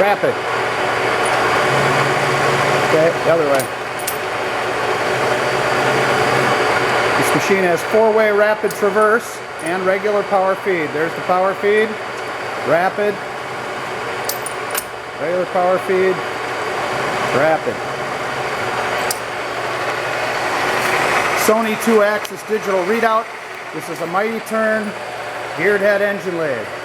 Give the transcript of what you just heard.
rapid. Okay, the other way. This machine has 4-way rapid traverse and regular power feed. There's the power feed, rapid, regular power feed, rapid. Sony 2-axis digital readout. This is a mighty turn geared head engine lathe.